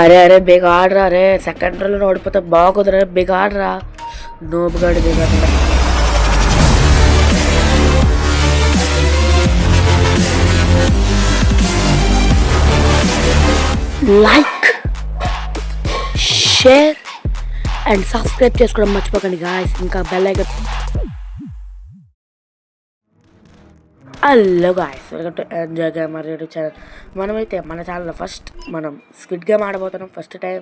అరే అరే బేగ ఆడరా, అరే సెకండ్ రోలో ఓడిపోతే బాగుందిరా, బేగ ఆడరా, నోపుగాడు బేగ. లైక్, షేర్ అండ్ సబ్స్క్రైబ్ చేసుకోవడం మర్చిపోకండి గాయ్స్. ఇంకా bell icon. Hello guys, welcome to enjoy gamer YouTube channel. మనమైతే మన ఛానల్లో ఫస్ట్ మనం స్క్విడ్ గేమ్ ఆడబోతున్నాం ఫస్ట్ టైం.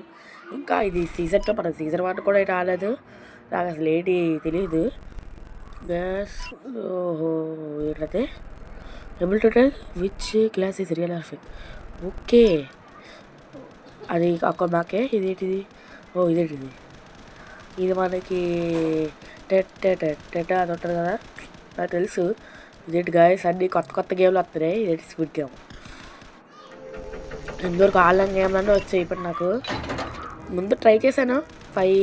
ఇంకా ఇది సీజన్ 2, మన సీజన్ 1 కూడా అయితే రాలేదు. నాకు అసలు ఏంటి తెలియదు గ్యాస్. ఓహో ఏంటంటే able to tell which class is real are fake. Okay అది ఒక్క మాకే. ఇదేంటిది? ఓ ఇదేంటిది? ఇది మనకి టెట్ అది ఉంటుంది కదా, నాకు తెలుసు. ఇదేంటి గాయస్, అన్ని కొత్త గేమ్లు వస్తున్నాయి. ఇదేంటి స్క్విడ్ గేమ్. ఇంతవరకు ఆన్లైన్ గేమ్లన్నీ వచ్చాయి. ఇప్పుడు నాకు ముందు ట్రై చేశాను 5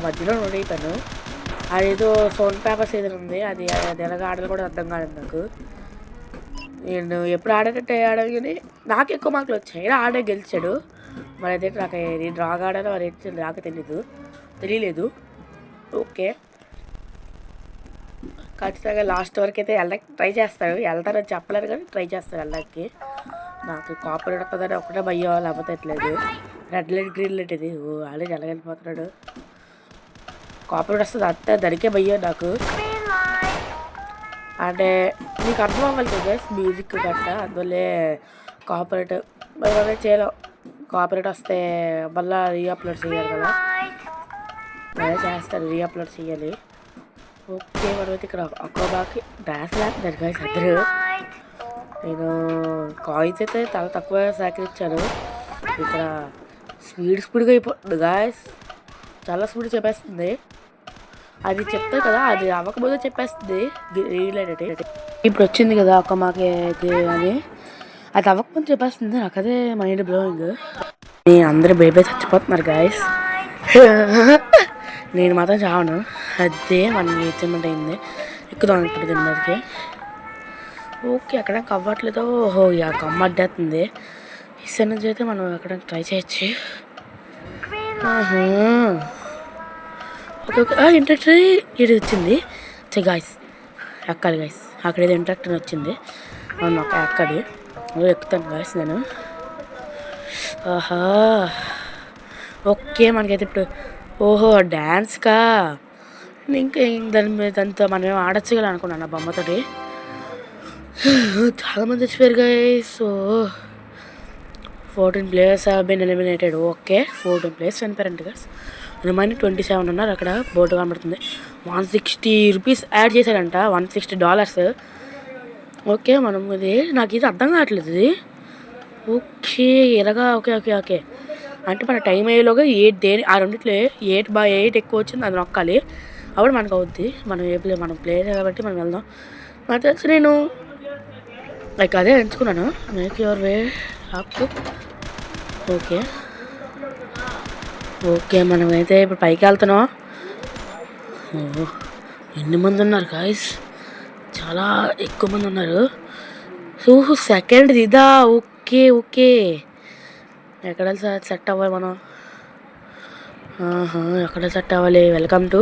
మధ్యలో నోట్ అయిపోయాను. అదేదో సోన్ పేపర్స్ ఏదైనా ఉంది, అది ఎలాగ ఆడాలి కూడా అర్థం కాలేదు నాకు. నేను ఎప్పుడు ఆడానంటే ఆడాను కానీ నాకు ఎక్కువ మార్కులు వచ్చాయి. ఆడే గెలిచాడు. మరి అయితే నాకు నేను రాగా ఆడాను, మరి ఏంటి నాకు తెలియలేదు. ఓకే, ఖచ్చితంగా లాస్ట్ వరకు అయితే వెళ్ళడానికి ట్రై చేస్తాను. వెళ్తానని చెప్పలేరు కానీ ట్రై చేస్తాను వెళ్ళడానికి. నాకు కాపరేట్ వస్తుందని ఒకటే భయం, లేకపోతే ఎట్లేదు. రెడ్ లైట్ గ్రీన్ లైట్ ఇది. ఓ ఆల్రెడీ వెళ్ళగలిగిపోతున్నాడు. కాపరేట్ వస్తుంది అంతే, దానికే భయం నాకు. అంటే మీకు అర్థం అవ్వాలి కదా మ్యూజిక్ గట్ట, అందువల్లే కాపరేట్ మనం చేయలేం. కాపరేట్ వస్తే మళ్ళీ రీఅప్లోడ్ చేయాలి కదా, అదే చేస్తాను, రీఅప్లోడ్ చేయాలి. ఓకే, మనమైతే ఇక్కడ ఒక్కోబాకి డాన్స్ లేకపోతే గాయస్ అందరూ. నేను కాయిన్స్ అయితే చాలా తక్కువ సేకరించాను. ఇక్కడ స్పీడ్గా అయిపోతుంది గాయస్, చాలా స్పీడ్ చెప్పేస్తుంది. అది చెప్తా కదా, అది అవ్వకముందే చెప్పేస్తుంది రిలేటెడ్. ఇప్పుడు వచ్చింది కదా ఒక్క మాకే అని, అది అవ్వకముందు చెప్పేస్తుంది. నాకు అదే మైండ్ బ్లోయింగ్. నేను అందరూ బేబీ చచ్చిపోతున్నారు గాయస్, నేను మాత్రం చావను. అదే మనకి అచీవ్మెంట్ అయింది. ఎక్కుదాం ఇప్పుడు దీని మీదకి. ఓకే, అక్కడ కవ్వట్లేదు. ఓహో ఇక కమ్మ అడ్డేస్తుంది. ఇసరి నుంచి అయితే మనం అక్కడ ట్రై చేయొచ్చు. ఓకే ఓకే, ఇంట్రాక్టర్ ఇది వచ్చింది. గాయస్ ఎక్కాలి గాయస్, అక్కడ ఏదో ఇంట్రాక్టర్ వచ్చింది. మనం ఒక ఎక్కడి ఎక్కుతాను గాయస్ నేను. ఆహా ఓకే, మనకైతే ఇప్పుడు ఓహో డ్యాన్స్కా. ఇంకా దాంతో మనం ఏమో ఆడచ్చు కదా అనుకున్నాను ఆ బొమ్మతోటి. చాలామంది చచ్చిపోయారు guys. So 14 players have been eliminated. Okay 14 players చనిపోయారంట గాయస్. రిమైనింగ్ 27 ఉన్నారు. అక్కడ బోర్డు కనబడుతుంది. 160 రూపీస్ యాడ్ చేశాడంట, $160. ఓకే మనం ఇది నాకు ఇది అర్థం కావట్లేదు ఇది. ఓకే ఇలాగా. ఓకే ఓకే ఓకే అంటే మన టైం అయ్యేలోగా 8 ఆ రెండిట్లో 8/8 ఎక్కువ వచ్చింది, అది నొక్కాలి, అప్పుడు మనకు అవుద్ది. మనం ప్లేయర్ కాబట్టి మనం వెళ్దాం. నాకు తెలిసి నేను లైక్ అదే ఎంచుకున్నాను, make your way up. Okay okay మనమైతే ఇప్పుడు పైకి వెళ్తున్నాం. ఓ ఎన్ని మంది ఉన్నారు గాయస్, చాలా ఎక్కువ మంది ఉన్నారు. సో సెకండ్ ఇదా. ఓకే ఓకే, ఎక్కడ సెట్ అవ్వాలి మనం? ఎక్కడ సెట్ అవ్వాలి? వెల్కమ్ టు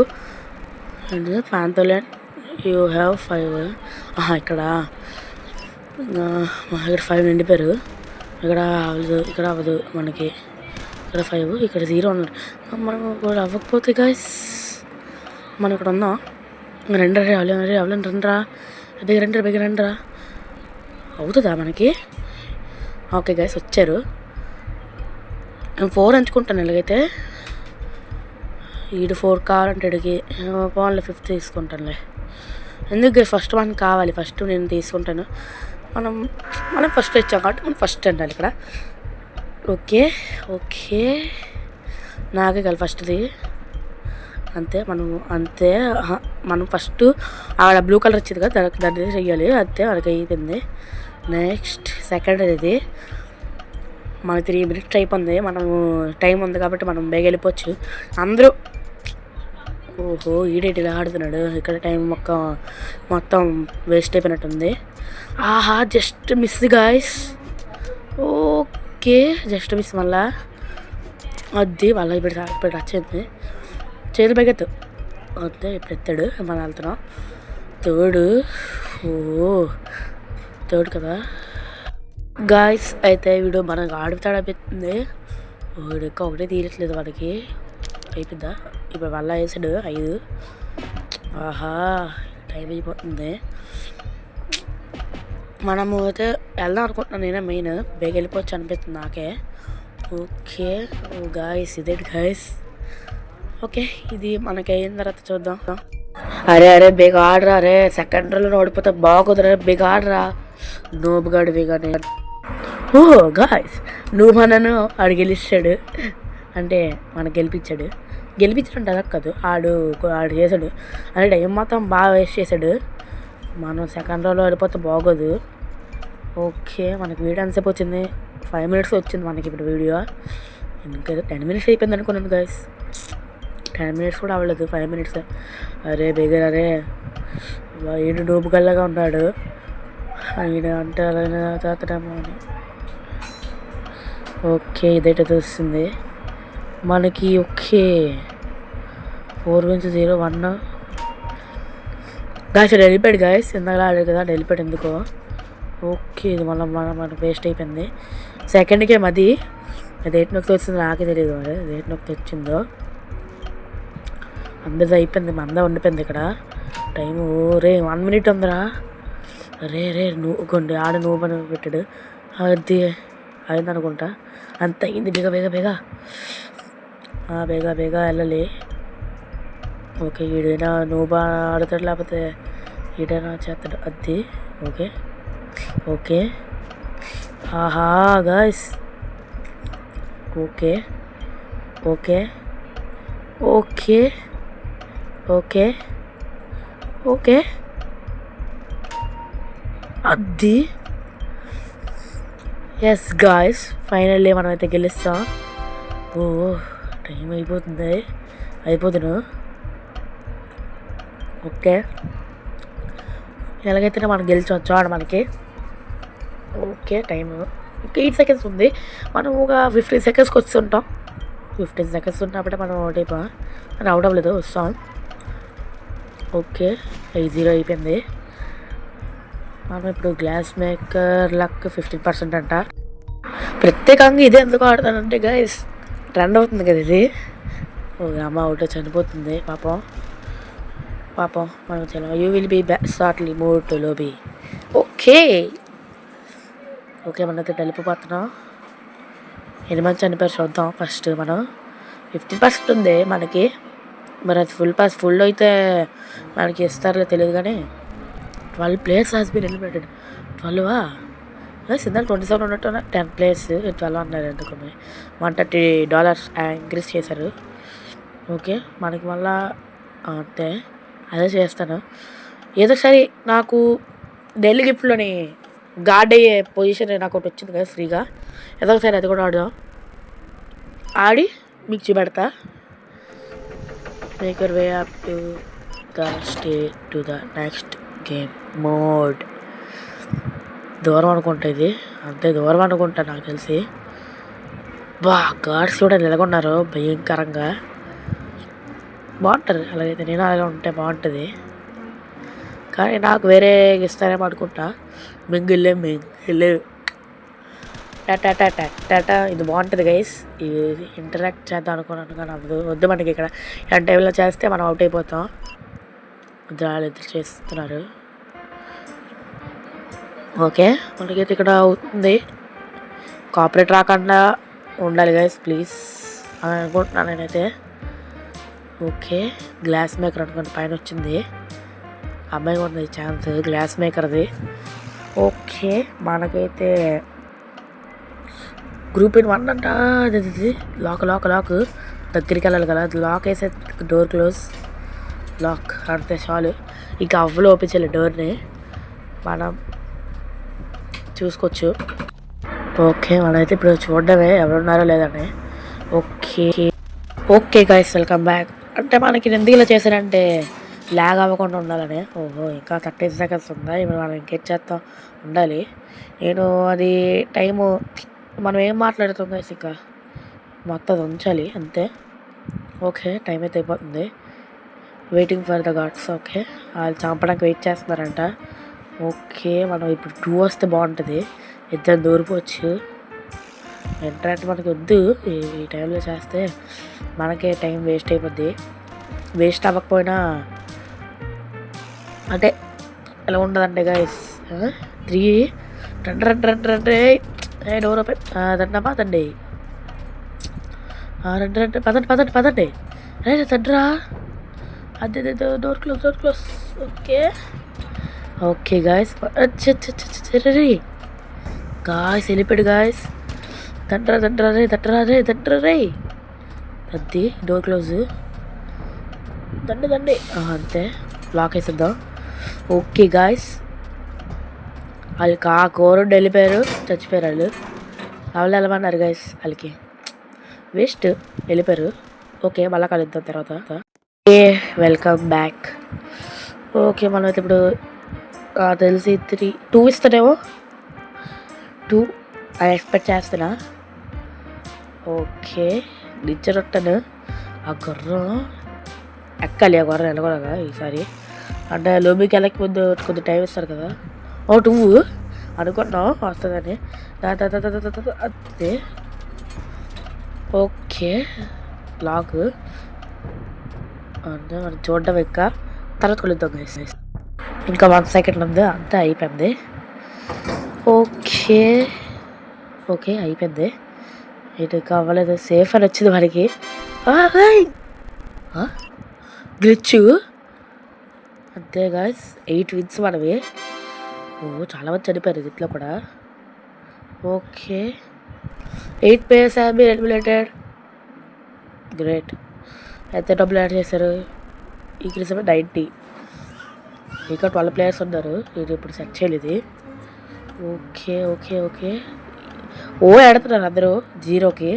పాంథోల్యాండ్, యూ హ్యావ్ 5. ఇక్కడ 5 నిండిపోయారు. ఇక్కడ అవ్వదు మనకి. ఇక్కడ 5, ఇక్కడ 0 ఉన్నాడు. మనం కూడా అవ్వకపోతే గాయస్ మనం ఇక్కడ ఉందాం. రండిరా రండిరా. అవుతుందా మనకి? ఓకే గాయస్ వచ్చారు. నేను 4 ఎంచుకుంటాను. ఎలాగైతే ఈడు 4 కావాలంటే ఇడికి పోన్లే 5th తీసుకుంటానులే. ఎందుకు ఫస్ట్ 1 కావాలి, ఫస్ట్ నేను తీసుకుంటాను. మనం ఫస్ట్ వచ్చాం కాబట్టి మనం ఫస్ట్ అంటాలి ఇక్కడ. ఓకే ఓకే నాకే కాదు ఫస్ట్ది, అంతే. మనం ఫస్ట్ ఆడ బ్లూ కలర్ వచ్చింది కదా, దాన్ని చెయ్యాలి, అంతే మనకి అయిపోయింది. నెక్స్ట్ సెకండ్ ఇది మనకి 3 minutes అయిపోయింది. మనము టైం ఉంది కాబట్టి మనం బేగ వెళ్ళిపోవచ్చు అందరూ. ఓహో ఈడేటి ఇలా ఆడుతున్నాడు. ఇక్కడ టైం మొత్తం వేస్ట్ అయిపోయినట్టుంది. ఆహా just miss guys. Okay just miss మళ్ళా అది మళ్ళీ ఇప్పుడు వచ్చింది చేతులు పైకెత్తు అంతే ఇప్పుడు ఎత్తాడు మనం వెళ్తున్నాం తోడు తోడు కదా గాయస్ అయితే వీడు మనకు ఆడుతాడనిపిస్తుంది వీడు ఇంకా ఒకటే తీయట్లేదు మనకి అయిపోద్దా ఇప్పుడు మళ్ళీ వేసాడు 5 ఆహా టైం అయిపోతుంది మనము అయితే వెళ్దాం అనుకుంటున్నాను నేనే మెయిన్ బేగ వెళ్ళిపోవచ్చు అనిపిస్తుంది నాకే ఓకే గాయస్ ఇదే గాయస్ ఓకే ఇది మనకి అయిన తర్వాత చూద్దాం అరే బేగ ఆడరా అరే సెకండ్ రోలో ఓడిపోతే బాగుందిరా బేగ ఆడరా నోబుగాడు బేగానే గాయస్ నువ్వు మనను ఆడు గెలిచాడు అంటే మనకు గెలిపించాడు అలా కాదు ఆడు చేశాడు అంటే టైం మొత్తం బాగా వేస్ట్ చేశాడు మనం సెకండ్ రోలో ఓడిపోతే బాగోదు ఓకే మనకి వీడియో ఎంతసేపు వచ్చింది 5 minutes వచ్చింది మనకి ఇప్పుడు వీడియో ఇంకా 10 minutes అయిపోయింది అనుకున్నాను గైస్ 10 minutes కూడా అవ్వలేదు 5 minutes అరే బేగర్ అరే ఈడు డూబుగల్లగా ఉన్నాడు ఈయన అంటే అలాగే చేస్తాడేమో అని ఓకే ఇదైతే వస్తుంది మనకి ఓకే 4-0-1 గాయస్ వెళ్ళిపోయాడు గాయస్ ఇందాక ఆడాడు కదా వెళ్ళిపోయాడు ఎందుకో ఓకే ఇది మనకు వేస్ట్ అయిపోయింది సెకండ్కే అది 8 నొక్కి వచ్చిందో నాకే తెలియదు మరి 8 నొక్కి వచ్చిందో అందరిది అయిపోయింది మందా ఉండిపోయింది ఇక్కడ టైము రే 1 minute ఉందిరా రే నువ్వు కొండి ఆడ నువ్వు పని పెట్టాడు అది అయింది అనుకుంటా అంత అయింది బేగా వెళ్ళాలి ఓకే ఈడైనా నువ్వు బాగా ఆడతాడు లేకపోతే ఈడైనా చేస్తాడు అది ఓకే ఆహా గాయస్ ఓకే అది ఎస్ గాయస్ ఫైనల్లీ మనమైతే గెలుస్తాం టైం అయిపోతున్నా ఓకే ఎలాగైతే మనం గెలిచవచ్చు ఆడ మనకి ఓకే టైము ఇంకా 8 seconds ఉంది మనం ఒక 15 secondsకి వస్తుంటాం 15 seconds ఉన్నప్పుడే మనం అవుట్ అవుట్ అవ్వలేదు వస్తాం ఓకే 5-0 అయిపోయింది మనం ఇప్పుడు గ్లాస్ మేకర్ లక్ 15% అంట ప్రత్యేకంగా ఇదే ఎందుకు ఆడతానంటే గైస్ ట్రెండ్ అవుతుంది కదా ఇది అమ్మ అవుట్ చనిపోతుంది పాపం మనం చలో you will be shortly move to lobby okay మనైతే వెళ్ళిపోతున్నాం ఎన్ని మంది చనిపోయారు చూద్దాం ఫస్ట్ మనం 15% ఉంది మనకి మరి అది ఫుల్ అయితే మనకి ఇస్తారో తెలియదు కానీ 12 players హాస్ బీన్ ఎలిమినేటెడ్ 12 సిద్ధాలు 27 ఉన్నట్టు 10 players 12 అన్నారు ఎందుకు $130 ఇంక్రీజ్ చేశారు ఓకే మనకి మళ్ళా అంటే అదే చేస్తాను ఏదో సరే నాకు డైలీ గిఫ్ట్లోని గార్డ్ అయ్యే పొజిషన్ నాకు ఒకటి వచ్చింది కదా ఫ్రీగా ఏదో ఒకసారి అది కూడా ఆడి మీకు చూపెడతా make your way up to the stay to the next game mode దూరం అనుకుంటా ఇది అంతే దూరం అనుకుంటా నాకు తెలిసి గార్డ్స్ కూడా నిలగొన్నారు భయంకరంగా బాగుంటుంది అలాగైతే నేను అలాగే ఉంటే బాగుంటుంది కానీ నాకు వేరే ఇస్తారేమో అనుకుంటా మింగిల్లే టాటా ఇది బాగుంటుంది గైస్ ఇది ఇంటరాక్ట్ చేద్దాం అనుకున్నాను కానీ వద్దు మనకి ఇక్కడ ఇలాంటి టైంలో చేస్తే మనం అవుట్ అయిపోతాం ఇద్దరు చేస్తున్నారు ఓకే మనకైతే ఇక్కడ అవుతుంది కాపరేట్ రాకుండా ఉండాలి గైస్ ప్లీజ్ అని అనుకుంటున్నాను నేనైతే ఓకే గ్లాస్ మేకర్ అనుకుంటే పైన వచ్చింది అమ్మాయి ఉన్నది ఛాన్స్ గ్లాస్ మేకర్ది ఓకే మనకైతే గ్రూప్ ఇన్ 1 అంట అది లాక్ దగ్గరికి వెళ్ళాలి కదా లాక్ వేసే డోర్ క్లోజ్ లాక్ అంతే చాలు ఇక అవ్వలు ఓపెన్ చేయాలి డోర్ని మనం చూసుకోవచ్చు ఓకే మనమైతే ఇప్పుడు చూడడమే ఎవరున్నారో లేదని ఓకే గైస్ వెల్కమ్ బ్యాక్ అంటే మనకి ఎందుకు ఇలా చేశారంటే ల్యాగ్ అవ్వకుండా ఉండాలని ఇంకా 30 seconds ఉందా ఇప్పుడు మనం ఇంకేం చేస్తాం ఉండాలి నేను అది టైము మనం ఏం మాట్లాడుతాం గైస్ ఇంకా మొత్తం అది ఉంచాలి అంతే. ఓకే టైం అయితే అయిపోతుంది. Waiting for the guards. Okay వాళ్ళు చంపడానికి వెయిట్ చేస్తున్నారంట. ఓకే మనం ఇప్పుడు 2 వస్తే బాగుంటుంది. ఇద్దరు దూరిపోవచ్చు. ఎంట్రంటే మనకి వద్దు. ఈ టైంలో చేస్తే మనకే టైం వేస్ట్ అయిపోద్ది. వేస్ట్ అవ్వకపోయినా అంటే ఎలా ఉంటుందంటే గైస్ 3 రండి డోర్ ఓపెన్ దండ పదండి రండి పదండి రే తండ్రా. అదే door close. Okay guys guys వెళ్ళిపోయాడు గాయస్. దండ్రా రే అది డోర్ క్లోజ్. దండి అంతే లాక్ వేసేద్దాం. ఓకే గాయస్ వాళ్ళకి ఆ కోరుండి వెళ్ళిపోయారు. చచ్చిపోయారు వాళ్ళు. వాళ్ళు వెళ్ళమన్నారు గాయస్. వాళ్ళకి వేస్ట్ వెళ్ళిపోయారు. ఓకే మళ్ళీ కలుద్దాం తర్వాత. Okay welcome back. ఓకే మనం అయితే ఇప్పుడు తెలిసి 2 ఇస్తానేమో 2 అది ఎక్స్పెక్ట్ చేస్తున్నా. ఓకే నిచ్చరొట్టను ఆ గుర్రం ఎక్కాలి. ఆ గుర్రం వెళ్ళకూడదా ఈసారి? అంటే లోబీకి వెళ్ళక ముందు కొద్ది టైం ఇస్తారు కదా. 2 అనుకున్నాం వస్తుందని. అంతే. ఓకే లాక్ అంటే మనం చూడడం తర్వాత కొలుద్దాం గైస్. ఇంకా 1 సెకండ్ ఉంది. అంతా అయిపోయింది. ఓకే అయిపోయింది. ఇటు కావలేదు. సేఫ్ అని వచ్చింది మనకి. గ్లిచ్ అంతే గాయస్. 8 విన్స్ మనవి. చాలా మంది చనిపోయారు దీంట్లో కూడా. Okay 8 players have been eliminated. Great. ఎంత డబ్బులు యాడ్ చేశారు? ఇంక్రీజ్ 90. ఇంకా 12 players ఉన్నారు. నేను ఇప్పుడు సెట్ చేయలేదు. ఓకే ఆడుతున్నారు అందరూ 0కి.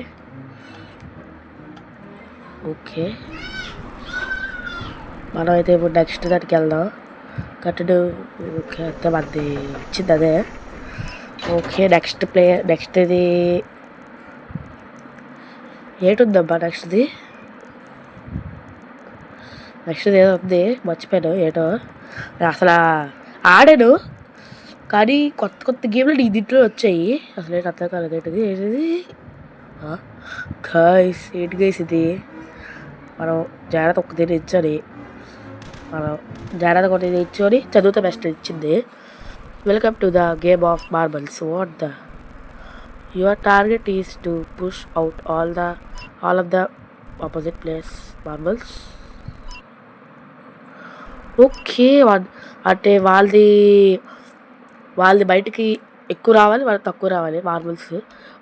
ఓకే మనం అయితే ఇప్పుడు నెక్స్ట్ దానికి వెళ్దాం. కట్టడు. ఓకే అంతే మనది వచ్చింది అదే. ఓకే నెక్స్ట్ ఇది ఏటుందబ్బా? నెక్స్ట్ది ఏదో ఉంది మర్చిపోయాను ఏటో. అసలు ఆడాను కానీ కొత్త గేమ్లు దీంట్లో వచ్చాయి. అసలు ఏంటి అర్థం కాలేదు. ఏంటిది గైస్? ఏంటి గైస్ ఇది? మనం జాగ్రత్త ఒక్కటి ఇచ్చాని చదువుతా బెస్ట్ ఇచ్చింది. Welcome to the game of marbles. What the your target is to push out all of the opposite players marbles. Okay అంటే వాళ్ళది బయటికి ఎక్కువ రావాలి, వాళ్ళకి తక్కువ రావాలి. మార్బుల్స్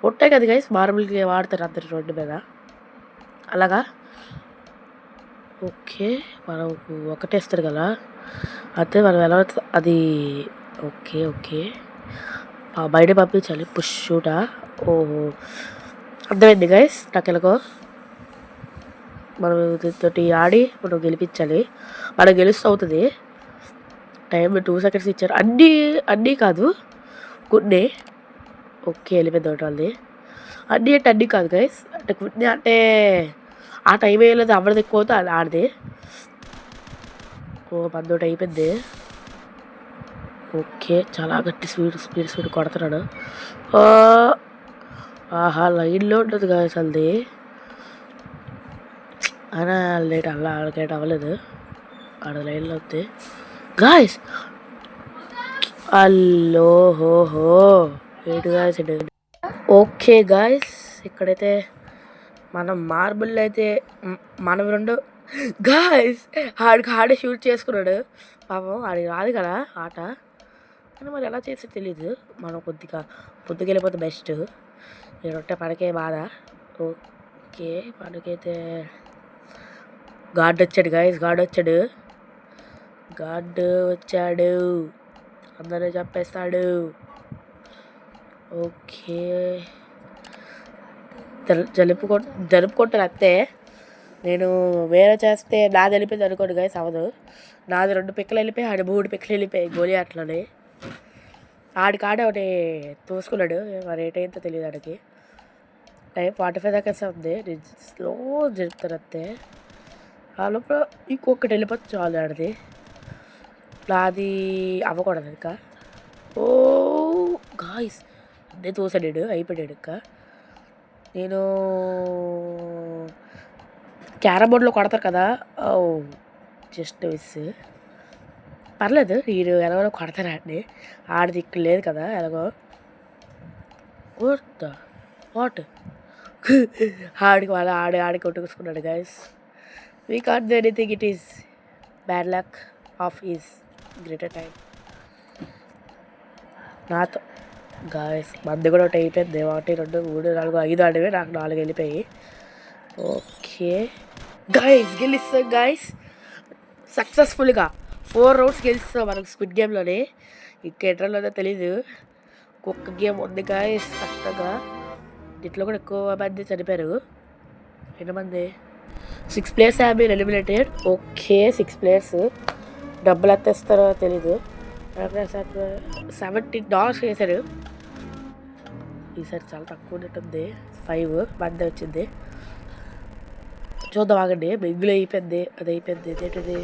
ఉంటాయి కదా గైస్. మార్బుల్కి వాడతారు అందరు రోడ్డు మీద అలాగా. ఓకే మనం ఒకటేస్తారు కదా అయితే మనం ఎలా అది. ఓకే బయట పంపించాలి. పుష్ షూటా? ఓహో అర్థమైంది గైస్ నాకు ఎలాగో. మనం దీంతో ఆడి మనం గెలిపించాలి. మనం గెలుస్తూ అవుతుంది. టైం 2 seconds ఇచ్చారు. అన్నీ కాదు కొన్ని. ఓకే వెళ్ళిపోయింది ఒకటి వాళ్ళది. అన్నీ కాదు గైస్. అంటే కొన్ని అంటే ఆ టైం వేయలేదు. ఎవరిది ఎక్కువ అవుతే అది ఆడిది. మందోటి అయిపోయింది. ఓకే చాలా గట్టి స్పీడ్ కొడుతున్నాడు. ఆహా లైన్లో ఉంటుంది గైస్ వాళ్ళది. అయినా లేట్ వాళ్ళకేట్ అవ్వలేదు. ఆడ లైన్లో ఉంది గాయస్. అల్లో హోహో ఏంటి గాయస్? ఓకే గాయస్ ఇక్కడైతే మనం మార్బుల్ అయితే మనం 2 గాయస్ ఆడే షూట్ చేసుకున్నాడు. పాపం ఆడికి రాదు కదా ఆట. కానీ మరి ఎలా చేస్తే తెలీదు. మనం కొద్దిగా పొద్దుకెళ్ళిపోతే బెస్ట్. నేనుంటే పడకే బాధ. ఓకే పడకైతే గార్డ్ వచ్చాడు గాయస్. గార్డ్ వచ్చాడు. అందరూ చంపేస్తాడు. ఓకే జరుపుకుంటాను అంతే. నేను వేరే చేస్తే నాది వెళ్ళిపోయింది అనుకోండి గైస్. అవ్వదు. నాది 2 పిక్కలు వెళ్ళిపోయి ఆడి 3 పిక్కలు వెళ్ళిపోయాయి గోలీ ఆటలోనే. ఆడికాడే ఒకటి తోసుకున్నాడు. మరి ఏటైందో తెలియదు ఆడికి. టైం 45 దాకా ఉంది. నేను స్లో జరుపుతాను అంతే. ఆ లోపల ఇంకొకటి వెళ్ళిపోతే చాలు ఆడిది. నాది అవ్వకూడదు ఇంకా. ఓ గాయ్స్ అన్నీ తోసాడు, అయిపోయాడు ఇంకా. నేను క్యారమ్ బోర్డ్లో కొడతారు కదా, జస్ట్ మిస్. పర్లేదు, నేను ఎలాగో కొడతానండి. ఆడిది ఇక్కడ లేదు కదా ఎలాగో. వాట్ ఆడికి వాళ్ళ ఆడి కొట్టుకున్నాడు guys. We can't do anything, it is bad luck of is greater time. నాతో గాయస్ మంది కూడా ఒకటి అయిపోయింది. 1 2 3 4 5 ఆడివే, నాకు 4 వెళ్ళిపోయి. ఓకే గాయస్ గెలుస్తాం గాయస్ సక్సెస్ఫుల్గా 4 రౌండ్స్ గెలుస్తాం మనకు స్క్విడ్ గేమ్లోనే. ఇంకా ఎట్రలోనే తెలీదు. ఒక్క గేమ్ ఉంది గాయస్ కష్టంగా. దీంట్లో కూడా ఎక్కువ మంది చనిపోయారు. ఎంతమంది? 6 players have been eliminated. Okay 6 players. డబ్బులు ఎంత ఇస్తారో తెలీదు. $17 వేశారు. ఈసారి చాలా తక్కువ ఉన్నట్టుంది. 5 మంది వచ్చింది. చూద్దాం ఆగండి. మిగ్గులు అయిపోయింది, అది అయిపోయింది. ఏంటిది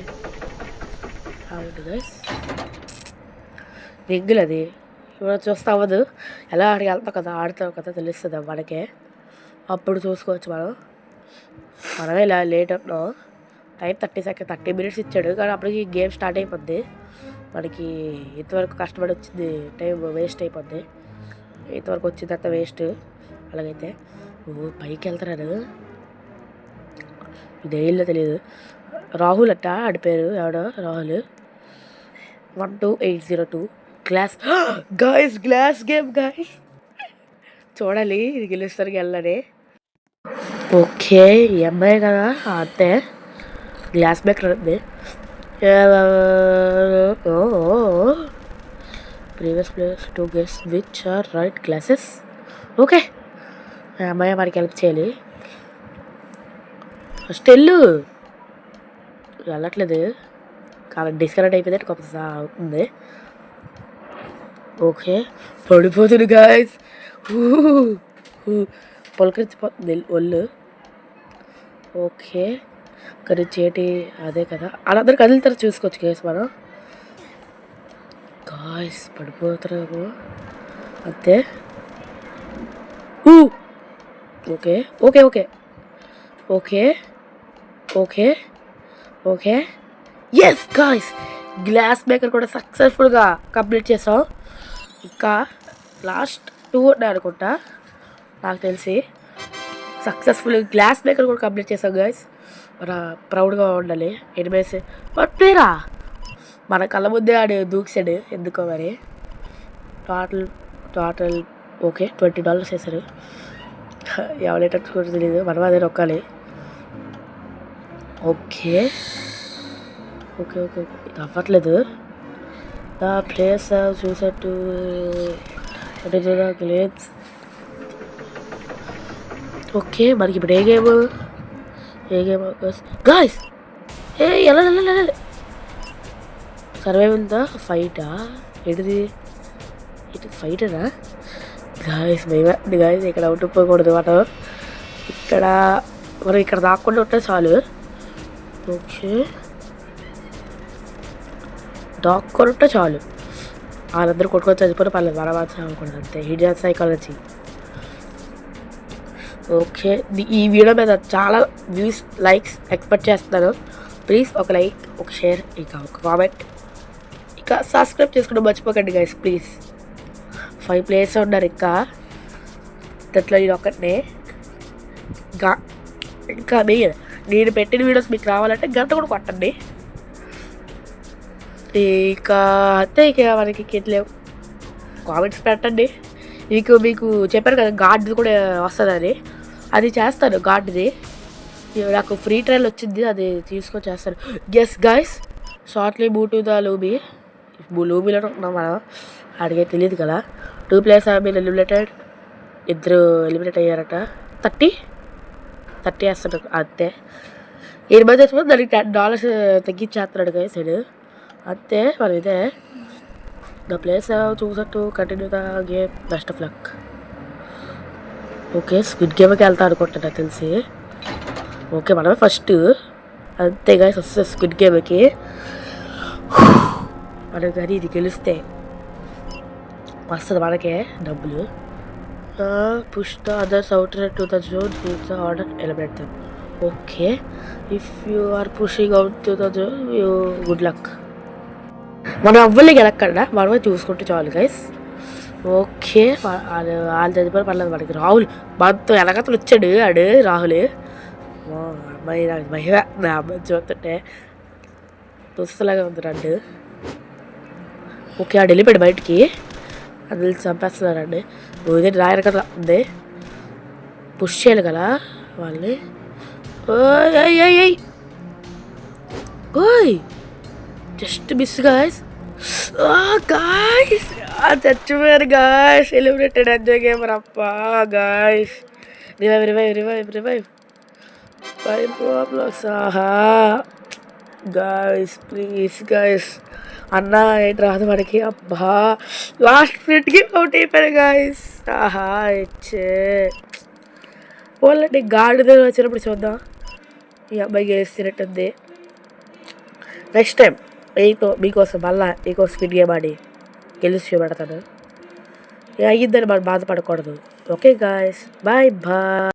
ఆగండి గైస్, మిగ్గులు అది ఇప్పుడు చూస్తా అవ్వదు. ఎలా ఆడికి వెళ్తాం కదా, ఆడుతాం కదా, తెలుస్తుంది మనకే. అప్పుడు చూసుకోవచ్చు మనం. మనమే ఇలా లేట్ అవుతున్నాం. టైం 30 minutes ఇచ్చాడు, కానీ అప్పటికి గేమ్ స్టార్ట్ అయిపోద్ది. మనకి ఇంతవరకు కష్టపడి వచ్చింది టైం వేస్ట్ అయిపోద్ది. ఇంతవరకు వచ్చిందంత వేస్ట్. అలాగైతే పైకి వెళ్తున్నాడు. ఇదేళ్ళో తెలియదు. రాహుల్ అట్ట ఆడి పేరు, ఎవడో Rahul. 12802 glass guys, glass game guys. చూడాలి ఇది గెలుస్తారు వెళ్ళని. ఓకే ఈ అమ్మాయి కదా అంతే. గ్లాస్ మేకర్ ఉంది. Previous players to guess which are right glasses. Okay అమ్మాయి మనకి హెల్ప్ చేయాలి. ఫస్ట్ వెళ్ళు, వెళ్ళట్లేదు కానీ డిస్కనెక్ట్ అయిపోయింది. కొంత అవుతుంది. ఓకే పడిపోతుంది గాయస్, పొలకరించిపోతుంది ఒళ్ళు. ఓకే కానీ చేటి అదే కదా, వాళ్ళందరూ కదిలితారు చూసుకోవచ్చు గైస్ మనం. గాయస్ పడిపోతారు అంతే. Okay okay okay okay okay okay yes guys, glass maker కూడా సక్సెస్ఫుల్గా కంప్లీట్ చేసాం. ఇంకా లాస్ట్ 2 ఉన్నాయి అనుకుంటా నాకు తెలిసి. సక్సెస్ఫుల్గా గ్లాస్ మేకర్ కూడా కంప్లీట్ చేసాం గాయస్. మన ప్రౌడ్గా ఉండాలి. ఎనిమేస్ బట్ ప్లేరా మన కళ్ళ ముందే ఆడి దూకిసాడు ఎందుకో మరి. టోటల్ ఓకే $20 వేశారు. ఎవరేటట్టు కూడా తెలియదు, మనం అదే నొక్కాలి. ఓకే ఓకే ఓకే ఓకే ఇది అవ్వట్లేదు. నా ప్లేస్ చూసట్టు గ్లేజ్. ఓకే మనకి ఇప్పుడు ఏ గేమ్ గాయస్? ఎలా సర్వైవ్ ఉందా? ఫైటా? ఏంటిది? ఇది ఫైటరా గాయస్? మేమే గాయస్ ఇక్కడ అవుట్ పోకూడదు మనం ఇక్కడ దాక్కుండా ఉంటే చాలు. ఓకే దాక్కొని ఉంటే చాలు. వాళ్ళందరూ కొట్టుకొని చచ్చిపోతే పర్లేదు, మన మాత్రం అవ్వకూడదు అంతే. Hidden psychology. ఓకే ఈ వీడియో మీద చాలా వ్యూస్, లైక్స్ ఎక్స్పెక్ట్ చేస్తున్నాను. ప్లీజ్ ఒక లైక్, ఒక షేర్, ఇంకా ఒక కామెంట్, ఇంకా సబ్స్క్రైబ్ చేసుకోవడం మర్చిపోకండి గైస్ ప్లీజ్. 5 players ఉన్నారు ఇంకా. దాంట్లో నేను ఒక్కటినే. ఇంకా నేను పెట్టిన వీడియోస్ మీకు రావాలంటే గంట కూడా కొట్టండి. ఇక అంతే, ఇక మనకి కిట్లేవు. కామెంట్స్ పెట్టండి. మీకు చెప్పాను కదా గార్డ్ కూడా వస్తుందని, అది చేస్తాను. గార్డ్ది నాకు ఫ్రీ ట్రయల్ వచ్చింది, అది తీసుకొని చేస్తాను. Guess guys, shortly move to the lobby. లూబీలో ఉన్నాం మనం, అడిగే తెలియదు కదా. 2 players have been eliminated. 2 eliminate అయ్యారట. 30 వేస్తాడు అంతే. 7 మంది వచ్చిన దానికి $10 తగ్గించేస్తున్నాడు గాయస్ సైడ్ అంతే. మనం ఇదే ద ప్లేస్ చూసట్టు continue the game. Best of luck. Okay, squid గేమ్కి వెళ్తా అనుకుంటున్నా తెలిసి. ఓకే, మనమే ఫస్ట్. అంతే గాయస్, వస్తుంది స్క్విడ్ గేమ్కి. మనం కానీ ఇది గెలిస్తే వస్తుంది మనకే డబ్బులు. Push the others out to the zone the order eliminate them. Okay, if you are pushing out to the zone you good luck. మనం అవ్వలే గెలక్కడా, మనమే చూసుకుంటే చాలు గైస్. ఓకే, వాళ్ళు చదిపోయి పర్లేదు మనకి. రాహుల్ మనతో ఎలాగతలు వచ్చాడు ఆడు రాహుల్. అమ్మాయి నాకు మహిళ, నా అమ్మాయి చూస్తుంటే దుస్తలాగా ఉంది రండు. ఓకే, ఆడు వెళ్ళిపోయాడు బయటికి. అది తెలిసి చంపేస్తున్నారండి. ఇదే రాయర్ కదా ఉంది, పుష్ చేయాలి కదా వాళ్ళని. ఓయ్ జస్ట్ మిస్ గాయస్. గాయస్ చచ్చిపోయారు గాయస్. ఎలిమినేటెడ్ ఎంజాయ్ గేమ్ రప్పా guys. Revive revive revive revive 5 blocks. ఆహా గాయస్ ప్లీజ్ గాయస్. అన్న ఏంటి రాదు మనకి. అబ్బా లాస్ట్ మినిట్కి అవుట్ అయిపోయారు గాయస్. ఆహా ఇచ్చే వాళ్ళండి గాడి దగ్గర వచ్చినప్పుడు చూద్దాం. ఈ అబ్బాయి గెలిస్తున్నట్టుంది. నెక్స్ట్ టైం మీకోసం మళ్ళా ఇంకో స్పీడ్ గేమ్ ఆడి గెలిచి చూపెడతాను. అయ్యిద్దని మనం బాధపడకూడదు. Okay guys, bye bye.